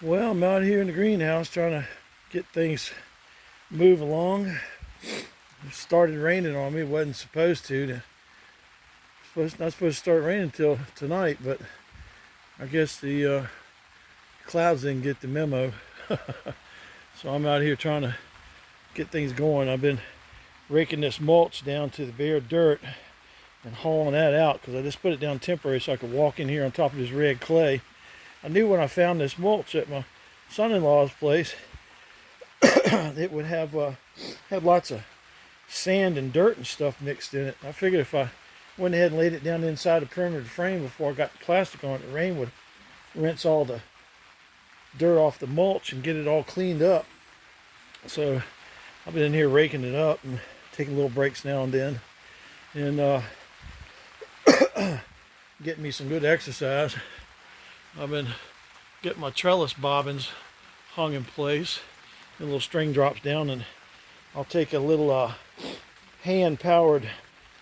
Well, I'm out here in the greenhouse trying to get things move along. It started raining on me. It wasn't supposed to. Not supposed to start raining until tonight, but I guess the clouds didn't get the memo. So I'm out here trying to get things going. I've been raking this mulch down to the bare dirt and hauling that out because I just put it down temporary so I could walk in here on top of this red clay. I knew when I found this mulch at my son-in-law's place, it would have had lots of sand and dirt and stuff mixed in it. I figured if I went ahead and laid it down inside the perimeter of the frame before I got the plastic on it, the rain would rinse all the dirt off the mulch and get it all cleaned up. So I've been in here raking it up and taking little breaks now and then, and getting me some good exercise. I've been getting my trellis bobbins hung in place. The little string drops down, and I'll take a little hand-powered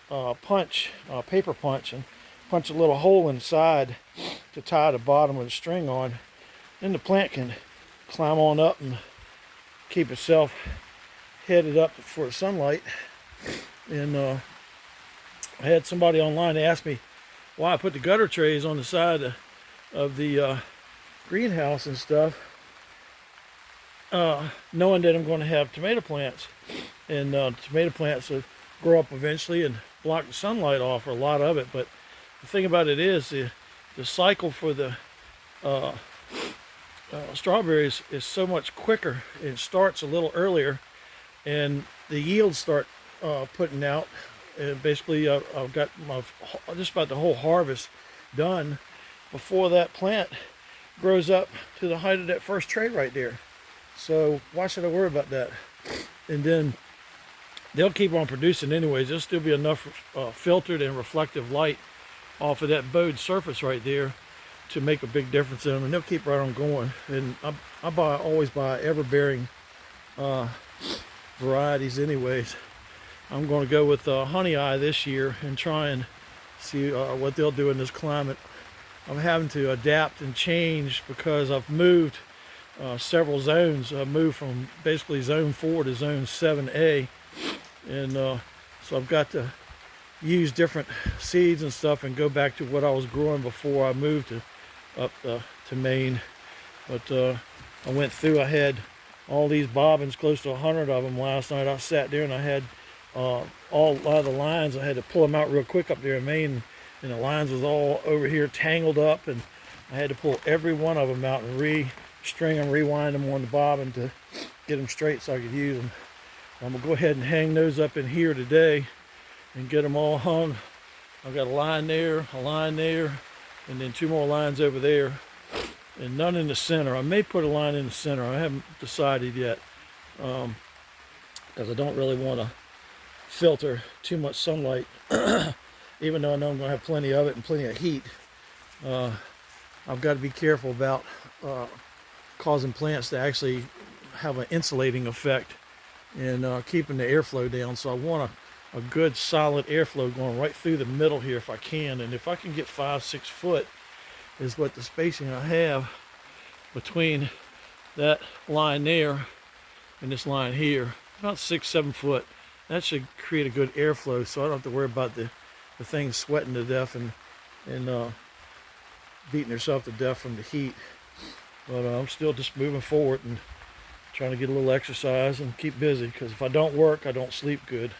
paper punch, and punch a little hole inside to tie the bottom of the string on. Then the plant can climb on up and keep itself headed up for sunlight. And I had somebody online ask me why I put the gutter trays on the side of the greenhouse and stuff, knowing that I'm going to have tomato plants, and tomato plants will grow up eventually and block the sunlight off, or a lot of it. But the thing about it is the cycle for the strawberries is so much quicker. It starts a little earlier, and the yields start putting out. And basically, I've got just about the whole harvest done before that plant grows up to the height of that first tray right there. So why should I worry about that? And then they'll keep on producing anyways. There'll still be enough filtered and reflective light off of that bowed surface right there to make a big difference in them, and they'll keep right on going. And I always buy ever-bearing varieties anyways. I'm going to go with honey eye this year and try and see what they'll do in this climate. I'm having to adapt and change because I've moved several zones. I moved from basically zone 4 to zone 7A, and so I've got to use different seeds and stuff and go back to what I was growing before I moved up to Maine. But I went through, I had all these bobbins, close to 100 of them last night. I sat there and I had a lot of the lines. I had to pull them out real quick up there in Maine, and the lines was all over here tangled up, and I had to pull every one of them out and re-string them, rewind them on the bobbin to get them straight so I could use them. I'm gonna go ahead and hang those up in here today and get them all hung. I've got a line there, and then 2 more lines over there, and none in the center. I may put a line in the center. I haven't decided yet, because I don't really want to filter too much sunlight, even though I know I'm going to have plenty of it and plenty of heat. I've got to be careful about causing plants to actually have an insulating effect and keeping the airflow down. So I want a good solid airflow going right through the middle here if I can. And if I can get 5-6 foot is what the spacing I have between that line there and this line here, about 6-7 foot. That should create a good airflow, so I don't have to worry about the thing sweating to death and beating herself to death from the heat. But I'm still just moving forward and trying to get a little exercise and keep busy, because if I don't work, I don't sleep good.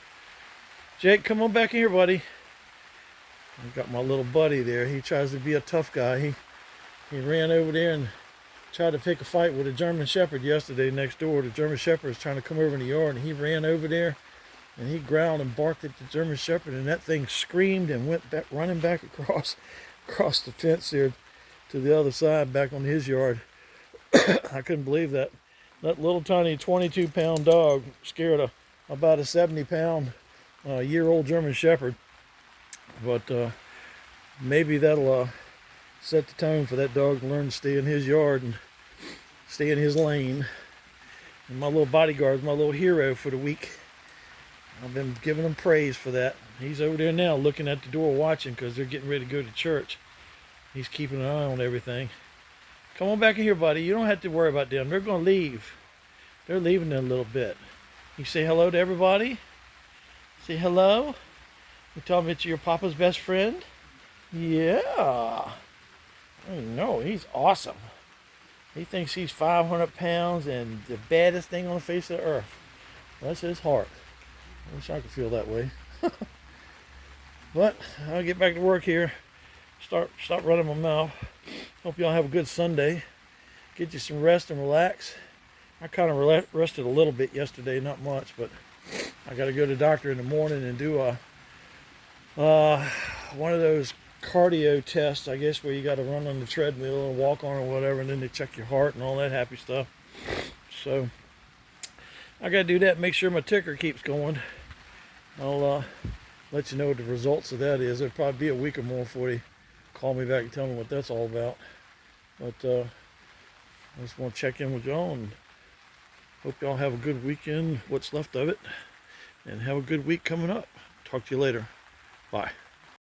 Jake, come on back in here, buddy. I've got my little buddy there. He tries to be a tough guy. He ran over there and tried to pick a fight with a German Shepherd yesterday next door. The German Shepherd was trying to come over in the yard, and he ran over there and he growled and barked at the German Shepherd, and that thing screamed and went back, running back across the fence there to the other side, back on his yard. I couldn't believe that. That little tiny 22-pound dog scared about a 70-pound year-old German Shepherd. But maybe that'll set the tone for that dog to learn to stay in his yard and stay in his lane. And my little bodyguard is my little hero for the week. I've been giving him praise for that. He's over there now looking at the door watching, because they're getting ready to go to church. He's keeping an eye on everything. Come on back in here, buddy. You don't have to worry about them. They're going to leave. They're leaving in a little bit. You say hello to everybody? Say hello? You tell me it's your papa's best friend? Yeah. I know, he's awesome. He thinks he's 500 pounds and the baddest thing on the face of the earth. Bless his heart. I wish I could feel that way. But I'll get back to work here. Stop running my mouth. Hope y'all have a good Sunday. Get you some rest and relax. I kind of rested a little bit yesterday, not much, but I got to go to the doctor in the morning and do one of those cardio tests, I guess, where you got to run on the treadmill and walk on or whatever, and then they check your heart and all that happy stuff. So I got to do that and make sure my ticker keeps going. I'll let you know what the results of that is. It'll probably be a week or more before they call me back and tell me what that's all about. But I just want to check in with y'all and hope y'all have a good weekend, what's left of it, and have a good week coming up. Talk to you later. Bye.